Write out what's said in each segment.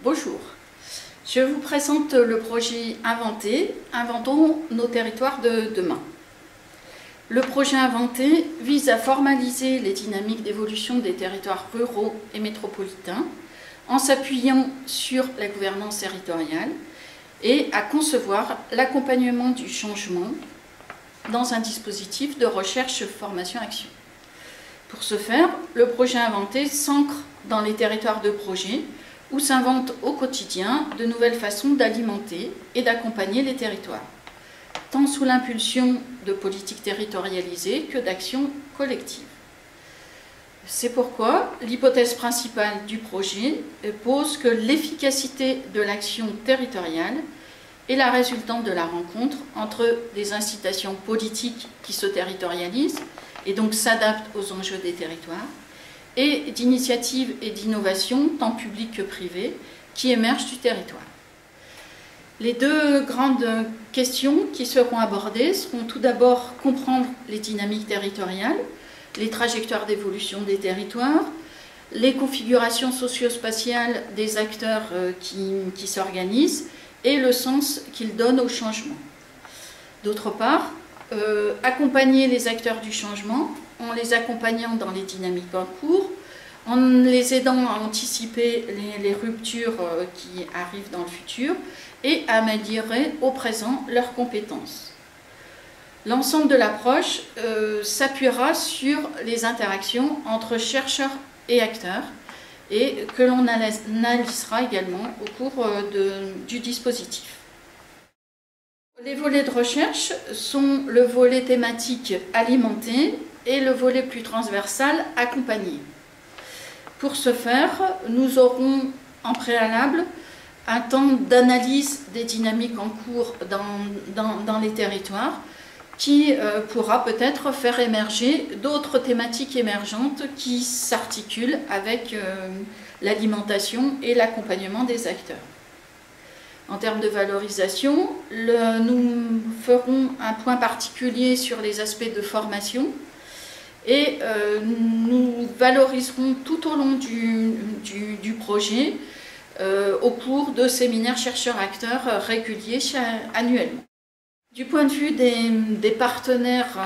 Bonjour, je vous présente le projet Inventé, Inventons nos territoires de demain. Le projet Inventé vise à formaliser les dynamiques d'évolution des territoires ruraux et métropolitains en s'appuyant sur la gouvernance territoriale et à concevoir l'accompagnement du changement dans un dispositif de recherche, formation, action. Pour ce faire, le projet Inventé s'ancre dans les territoires de projet où s'inventent au quotidien de nouvelles façons d'alimenter et d'accompagner les territoires, tant sous l'impulsion de politiques territorialisées que d'actions collectives. C'est pourquoi l'hypothèse principale du projet pose que l'efficacité de l'action territoriale est la résultante de la rencontre entre des incitations politiques qui se territorialisent et donc s'adaptent aux enjeux des territoires, et d'initiatives et d'innovations, tant publiques que privées, qui émergent du territoire. Les deux grandes questions qui seront abordées seront tout d'abord comprendre les dynamiques territoriales, les trajectoires d'évolution des territoires, les configurations socio-spatiales des acteurs qui s'organisent et le sens qu'ils donnent au changement. D'autre part, accompagner les acteurs du changement en les accompagnant dans les dynamiques en cours, en les aidant à anticiper les ruptures qui arrivent dans le futur et à améliorer au présent leurs compétences. L'ensemble de l'approche s'appuiera sur les interactions entre chercheurs et acteurs et que l'on analysera également au cours du dispositif. Les volets de recherche sont le volet thématique alimenté et le volet plus transversal accompagné. Pour ce faire, nous aurons en préalable un temps d'analyse des dynamiques en cours dans les territoires qui pourra peut-être faire émerger d'autres thématiques émergentes qui s'articulent avec l'alimentation et l'accompagnement des acteurs. En termes de valorisation, nous ferons un point particulier sur les aspects de formation et nous valoriserons tout au long du projet au cours de séminaires chercheurs-acteurs réguliers annuellement. Du point de vue des partenaires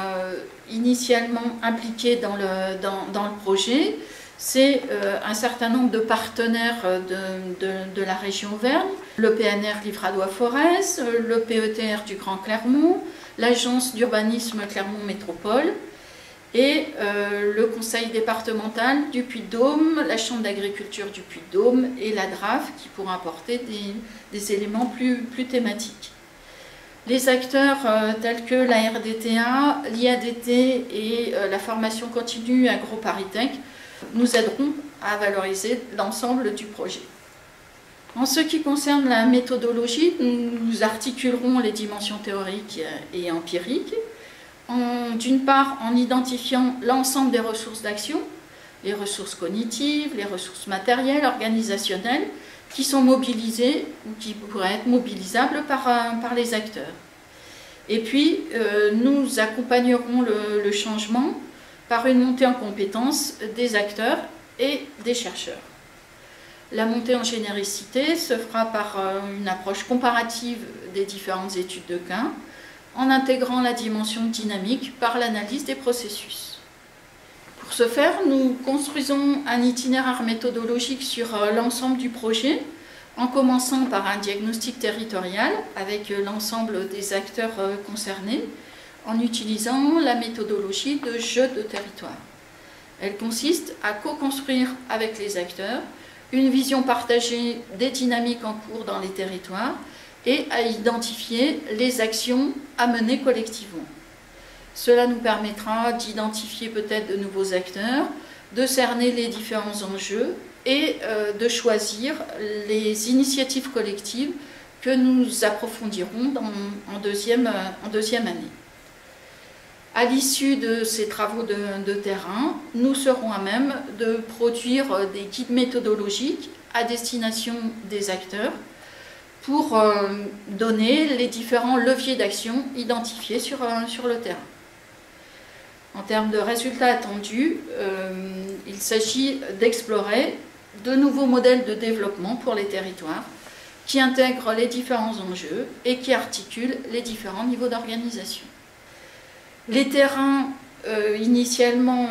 initialement impliqués dans le projet, c'est un certain nombre de partenaires de la région Auvergne, le PNR Livradois-Forez, le PETR du Grand Clermont, l'Agence d'urbanisme Clermont Métropole et le Conseil départemental du Puy-de-Dôme, la Chambre d'agriculture du Puy-de-Dôme et la DRAF qui pourront apporter des éléments plus thématiques. Les acteurs tels que la RDTA, l'IADT et la formation continue AgroParisTech nous aideront à valoriser l'ensemble du projet. En ce qui concerne la méthodologie, nous articulerons les dimensions théoriques et empiriques, d'une part en identifiant l'ensemble des ressources d'action, les ressources cognitives, les ressources matérielles, organisationnelles, qui sont mobilisées ou qui pourraient être mobilisables par les acteurs. Et puis, nous accompagnerons le changement par une montée en compétences des acteurs et des chercheurs. La montée en généricité se fera par une approche comparative des différentes études de cas, en intégrant la dimension dynamique par l'analyse des processus. Pour ce faire, nous construisons un itinéraire méthodologique sur l'ensemble du projet, en commençant par un diagnostic territorial avec l'ensemble des acteurs concernés, en utilisant la méthodologie de jeu de territoire. Elle consiste à co-construire avec les acteurs une vision partagée des dynamiques en cours dans les territoires et à identifier les actions à mener collectivement. Cela nous permettra d'identifier peut-être de nouveaux acteurs, de cerner les différents enjeux et de choisir les initiatives collectives que nous approfondirons en deuxième année. À l'issue de ces travaux de terrain, nous serons à même de produire des guides méthodologiques à destination des acteurs pour donner les différents leviers d'action identifiés sur le terrain. En termes de résultats attendus, il s'agit d'explorer de nouveaux modèles de développement pour les territoires qui intègrent les différents enjeux et qui articulent les différents niveaux d'organisation. Les terrains initialement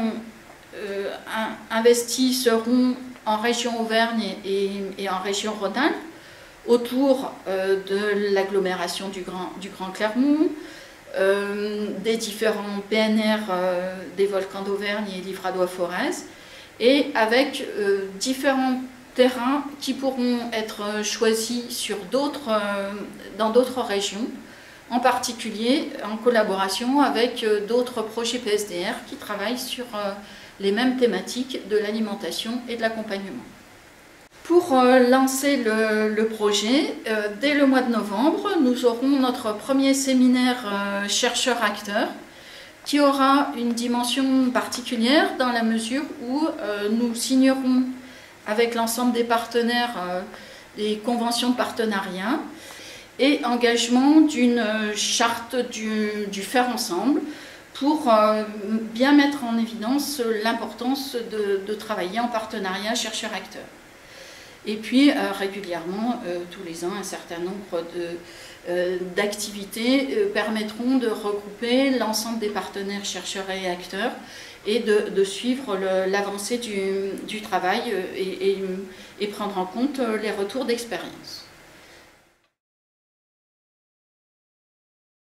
investis seront en région Auvergne et en région Rhône-Alpes, autour de l'agglomération du Grand Clermont, des différents PNR des volcans d'Auvergne et Livradois-Forez, et avec différents terrains qui pourront être choisis dans d'autres régions, en particulier en collaboration avec d'autres projets PSDR qui travaillent sur les mêmes thématiques de l'alimentation et de l'accompagnement. Pour lancer le projet, dès le mois de novembre, nous aurons notre premier séminaire chercheurs-acteurs qui aura une dimension particulière dans la mesure où nous signerons avec l'ensemble des partenaires les conventions de partenariat et engagement d'une charte du faire ensemble pour bien mettre en évidence l'importance de travailler en partenariat chercheurs-acteurs. Et puis régulièrement, tous les ans, un certain nombre d'activités permettront de regrouper l'ensemble des partenaires chercheurs et acteurs et de suivre l'avancée du travail et prendre en compte les retours d'expérience.